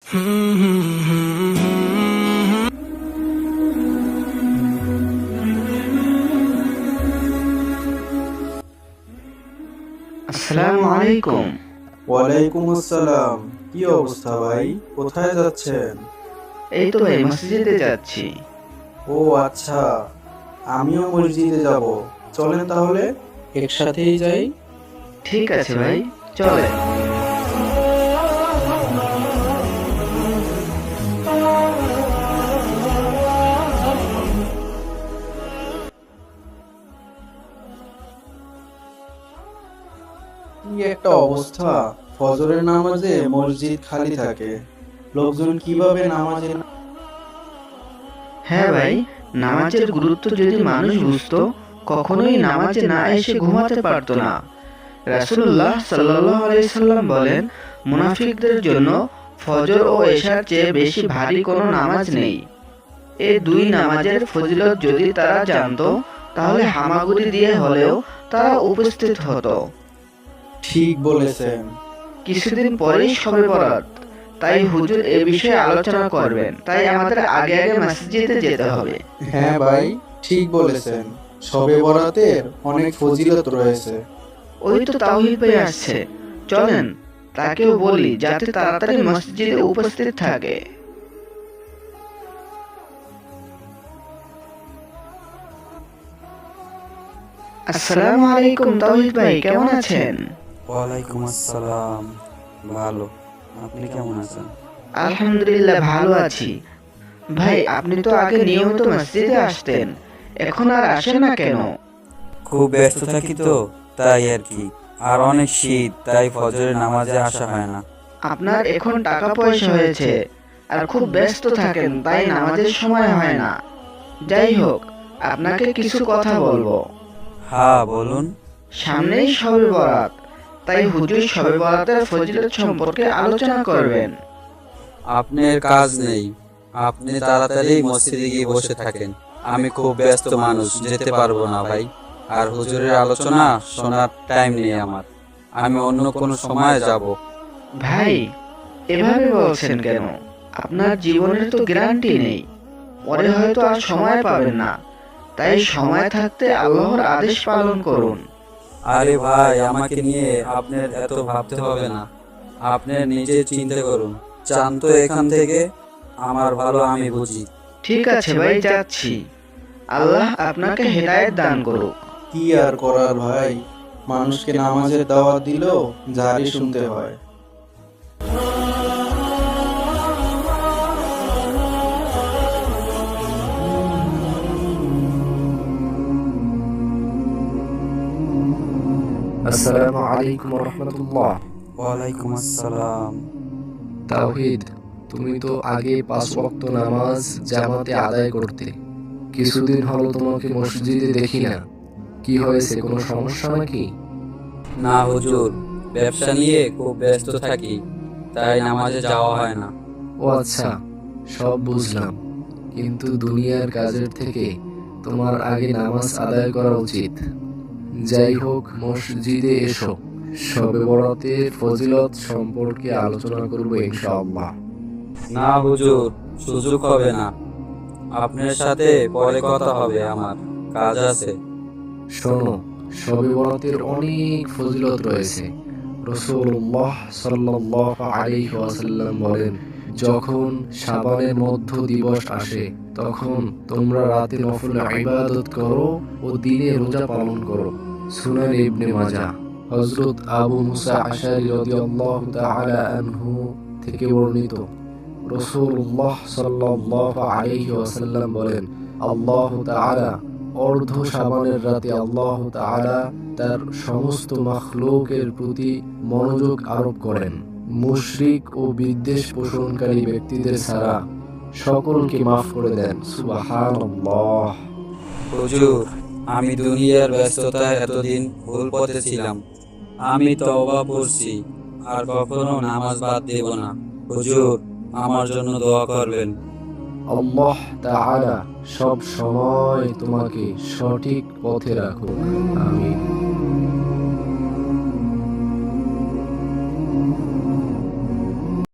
আসসালামু আলাইকুম। ওয়ালাইকুম আসসালাম। কি অবস্থা ভাই, কোথায় যাচ্ছেন? এই তো ভাই মসজিদে যাচ্ছি। ও আচ্ছা, আমিও মসজিদে যাব। চলেন তাহলে একসাথেই যাই। ঠিক আছে ভাই, চলে। কি একটা অবস্থা, ফজরের নামাজে মসজিদ খালি থাকে, লোকজন কিভাবে নামাজে হ্যাঁ ভাই, নামাজের গুরুত্ব যদি মানুষ বুঝতো, কখনোই নামাজে না এসে ঘুমাতে পারতো না। রাসূলুল্লাহ সাল্লাল্লাহু আলাইহি সাল্লাম বলেন, মুনাফিকদের জন্য ফজর ও এশার চেয়ে বেশি ভারী কোনো নামাজ নেই। এই দুই নামাজের ফজিলত যদি তারা জানতো, তাহলে হামাগুড়ি দিয়ে হলেও তারা উপস্থিত হতো। ঠিক বলেছেন। কিছুদিন পরেই শবে বরাত, তাই হুজুর এ বিষয়ে আলোচনা করবেন। তাই আমাদের আগে আগে মসজিদে যেতে হবে। হ্যাঁ ভাই, ঠিক বলেছেন। শবে বরাতের অনেক ফজিলত রয়েছে। ওই তো তাওহীদ ভাই আসছে, চলেন তাকেও বলি যাতে তাড়াতাড়ি মসজিদে উপস্থিত থাকে। আসসালামু আলাইকুম তাওহীদ ভাই, কেমন আছেন? ওয়ালাইকুম আসসালাম। ভালো, আপনি কেমন আছেন? আলহামদুলিল্লাহ ভালো আছি। ভাই, আপনি তো আগে নিয়মিত মসজিদে আসতেন, এখন আর আসেন না কেন? খুব ব্যস্ত থাকি তো, তাই আর কি। আর অনেক শীত, তাই ফজরের নামাজে আসা হয় না। আপনার এখন টাকা পয়সা হয়েছে আর খুব ব্যস্ত থাকেন, তাই নামাজের সময় হয় না। যাই হোক, আপনাকে কিছু কথা বলবো। হ্যাঁ বলুন। সামনেই শবে বরাত, তাই হুজুর শবে বরাতের ফজিলত সম্পর্কে আলোচনা করবেন। আপনার কাজ নেই, আপনি তাড়াতাড়ি মসজিদে গিয়ে বসে থাকেন। আমি খুব ব্যস্ত মানুষ, যেতে পারবো না ভাই। আর হুজুরের আলোচনা শোনার টাইম নেই আমার। আমি অন্য কোনো সময় যাব। ভাই, এভাবে বলছেন কেন? আপনার জীবনের তো গ্যারান্টি নেই, পরে হয়তো আর সময় পাবেন না। তাই সময় থাকতে আল্লাহর আদেশ পালন করুন। আরে ভাই, আমাকে নিয়ে আপনার এত ভাবতে হবে না। আপনি নিজে চিন্তা করুন। চান তো এখান থেকে আমার ভালো আমি বুঝি। ঠিক আছে ভাই, যাচ্ছি। আল্লাহ আপনাকে হেদায়েত দান করুক। কি আর করার ভাই, মানুষকে নামাজের দাওয়াত দিলেও জারি শুনতে হয়। আসসালামু আলাইকুম রহমতুল্লাহ। ওয়ালাইকুম আসসালাম। তাওহিদ, তুমি তো আগে 5 ওয়াক্ত নামাজ জামাতে আদায় করতে, কিছুদিন হলো তোমাকে মসজিদে দেখি না। কি হয়েছে, কোনো সমস্যা নাকি? না হুজুর, ব্যবসা নিয়ে খুব ব্যস্ত থাকি, তাই নামাজে যাওয়া হয় না। ও আচ্ছা, সব বুঝলাম, কিন্তু দুনিয়ার কাজের থেকে তোমার আগে নামাজ আদায় করা উচিত। যাই হোক, মসজিদে এসো, শবে বরাতের ফজিলত সম্পর্কে আলোচনা করব ইনশাআল্লাহ। না হুজুর, সুযোগ হবে না। আপনার সাথে পরে কথা হবে, আমার কাজ আছে। শোনো, শবে বরাতের অনেক ফজিলত রয়েছে। রাসূলুল্লাহ সাল্লাল্লাহু আলাইহি ওয়াসাল্লাম বলেন, যখন শাবানের মধ্য দিবস আসে, তখন তোমরা রাতে নফল ইবাদত করো ও দিনে রোজা পালন করো। সুনান ইবনে মাজাহ। হযরত আবু মুসা আশআরী রাদিয়াল্লাহু তাআলা আনহু থেকে বর্ণিত, রাসূলুল্লাহ সাল্লাল্লাহু আলাইহি ওয়াসাল্লাম বলেন, আল্লাহ তাআলা অর্ধ শাবানের রাতে আল্লাহ তাআলা তার সমস্ত মাখলুকের প্রতি মনোযোগ আরোপ করেন। মুশরিক ও বিদ্বেষ পোষণকারী ব্যক্তিদের ছাড়া সকলকে মাফ করে দেন। সুবহানাল্লাহ। হুজুর, আমি দুনিয়ার ব্যস্ততায় এতদিন ভুল পথে ছিলাম। আমি তওবা করছি, আর কখনো নামাজ বাদ দেব না। হুজুর, আমার জন্য দোয়া করবেন। আল্লাহ তাআলা সব সময় তোমাকে সঠিক পথে রাখুক। আমিন।